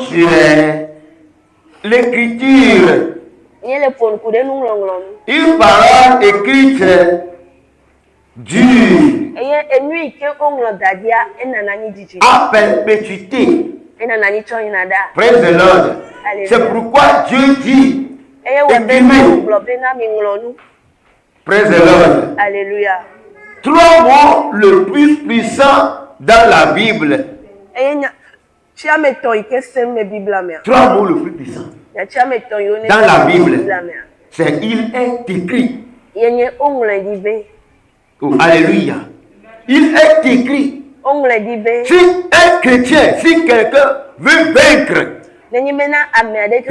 sur l'écriture. Une parole écrite dure à perpétuité. Praise the Lord. C'est pourquoi Dieu dit écrivez. Praise the Lord. Alléluia. 3 mots le plus puissants dans la Bible. 3 mots le plus puissants dans la Bible. C'est il est écrit. Oh, alléluia. Il est écrit. Si un chrétien, si quelqu'un veut vaincre, répétez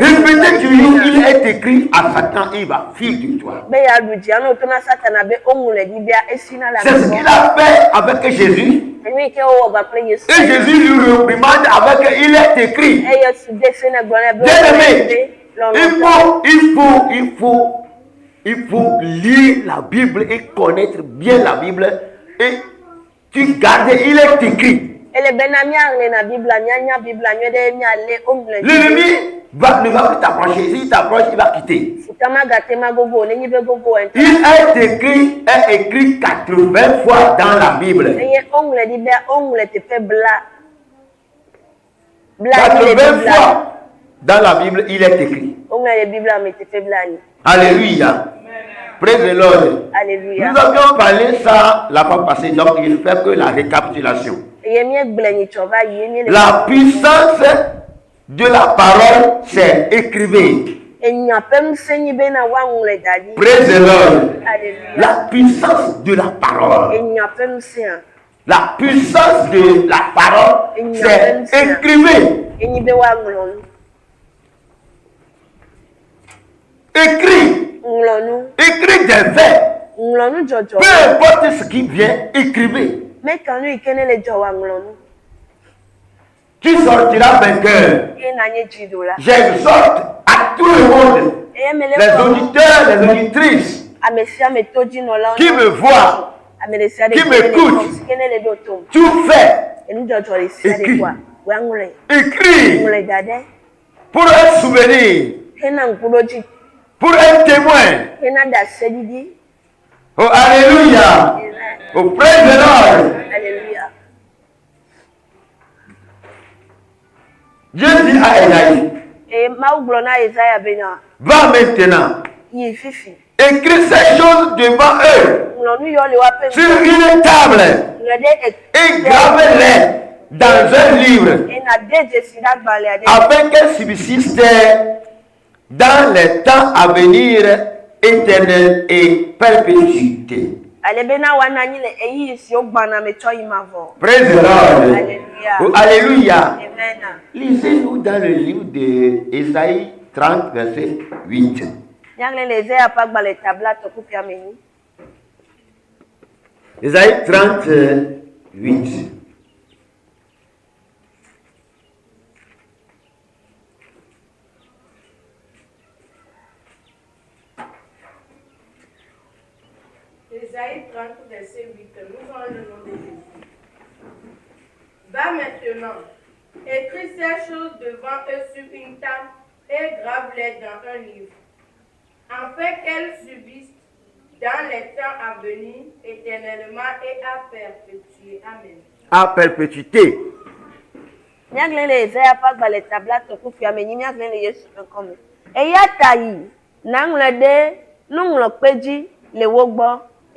toujours, il est écrit à Satan, il va fuir de toi. C'est ce qu'il a fait avec Jésus. Et Jésus lui réprimande avec il est écrit. Bien-aimé, il faut lire la Bible et connaître bien la Bible. Et tu gardes, il est écrit. L'ennemi ne va plus t'approcher. S'il t'approche, il va quitter. Il est écrit 80 fois dans la Bible. 80 fois dans la Bible, il est écrit. Alléluia. Praise the Lord. Alléluia. Nous avions parlé ça la fois passée, donc il ne fait que la récapitulation. La puissance de la parole, c'est écrivez. Praise the Lord. La puissance de la parole. La puissance de la parole, c'est écrivez. Écrit. Écris des vers. Peu importe ce qui vient, écrivez. Tu sortiras vainqueur. J'exhorte à tout le monde, les auditeurs, les auditrices, qui me voient, qui m'écoutent, tout fait. Écris. Pour un souvenir. Pour un témoin. Oh, alléluia. Oh, praise the Lord. Alléluia. Dieu dit à Esaïe, va maintenant, écris ces choses devant eux, sur une table, et grave-les dans un livre, afin qu'elles subsistent dans les temps à venir, éternel et perpétuité. Praise the Lord. Oh, alléluia. Lisez-nous dans le livre d'Ésaïe 30, verset 8. Ésaïe 30, 8. Ésaïe 30, verset 8. Nous avons le nom de Jésus. Va maintenant, écris ces choses devant eux sur une table et grave-les dans un livre, afin qu'elles subsistent dans les temps à venir, éternellement et à perpétuer. Amen. À perpétuité.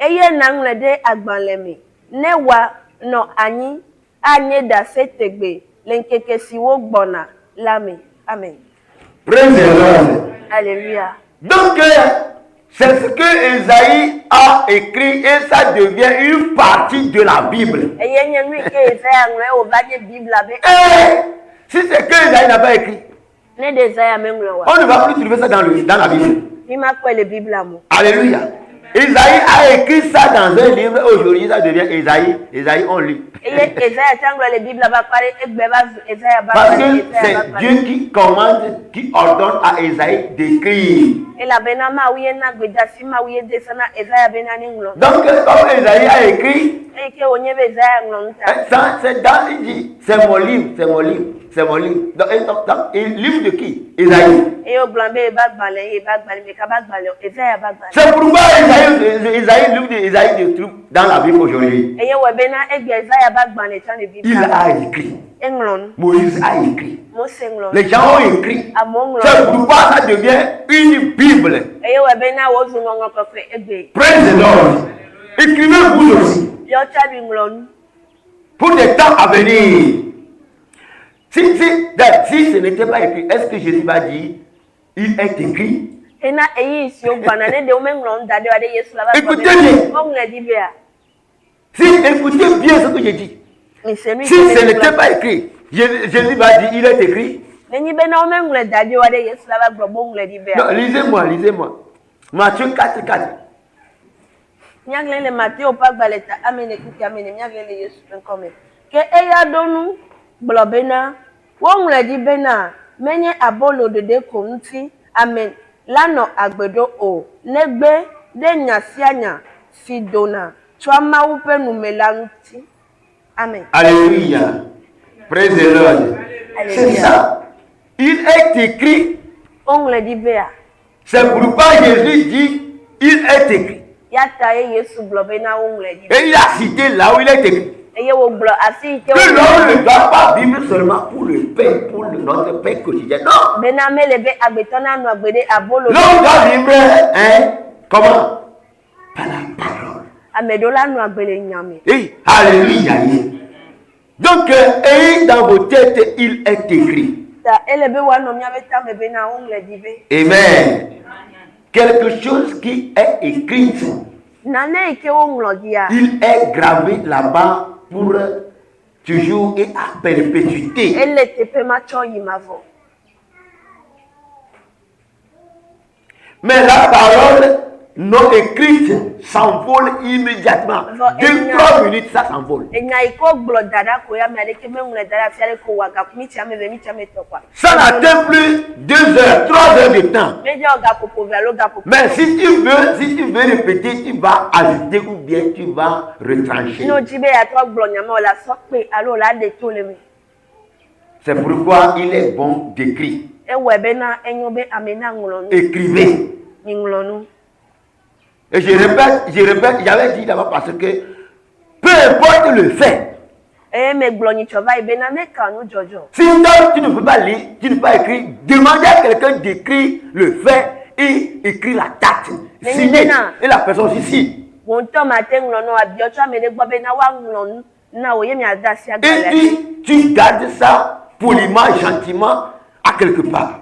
Eye nangle de agbanleme ne wa no anyi anye da setegbe lenkeke siwo gbona lame. Amen. Praise the Lord. Alléluia. Donc c'est ce que Esaïe a écrit et ça devient une partie de la Bible. Si c'est que Esaïe n'a pas écrit, on ne va plus trouver ça dans la Bible. Alléluia. Isaïe a écrit ça dans un livre, aujourd'hui ça devient Isaïe on lit. Parce que c'est Dieu qui commande, qui ordonne à Isaïe d'écrire. Donc, comme Isaïe a écrit, ça, c'est dans, il dit, c'est mon livre, c'est mon livre, c'est mon livre. Donc, livre de qui? Isaïe. C'est pourquoi Isaïe, livre d'Isaïe se trouve dans la Bible aujourd'hui. Il a écrit. Moïse a écrit. Les gens ont écrit. C'est pourquoi ça devient une Bible. Praise the Lord. Écrivez-vous aussi. Pour les temps à venir. Si ce n'était pas écrit, est-ce que Jésus va dire, il est écrit? Écoutez bien. Écoutez bien ce que j'ai dit. Si ce n'était pas écrit, Jésus va dire, il est écrit. Non, lisez-moi. Matthieu 4, 4. Amen. Lano agbedo o negbe de nyasianya sidona chama upe numelanti. Amen. Alléluia. Praise the Lord. C'est ça. Il est écrit. C'est pourquoi Jésus dit, il est écrit. Et il a cité là où il est écrit. Que l'homme ne doit pas vivre seulement pour le pain, pour notre pain quotidien. Non. L'homme doit vivre, comment? Par la parole. Et alléluia. Donc, ayez dans vos têtes, il est écrit. Amen. Quelque chose qui est écrit, il est gravé là-bas pour toujours et à perpétuité. Mais la parole non écrite s'envole immédiatement. 2-3 minutes, ça s'envole. Ça n'atteint plus 2 heures, 3 heures de temps. Mais si tu veux répéter, tu vas ajouter ou bien tu vas retrancher. C'est pourquoi il est bon d'écrire. Écrivez. Et je répète, j'avais dit d'abord parce que peu importe le fait. Si tu ne peux pas lire, tu ne peux pas écrire, demandez à quelqu'un d'écrire le fait et écrire la date. Signer et la personne ici. Et puis tu gardes ça poliment, gentiment, à quelque part.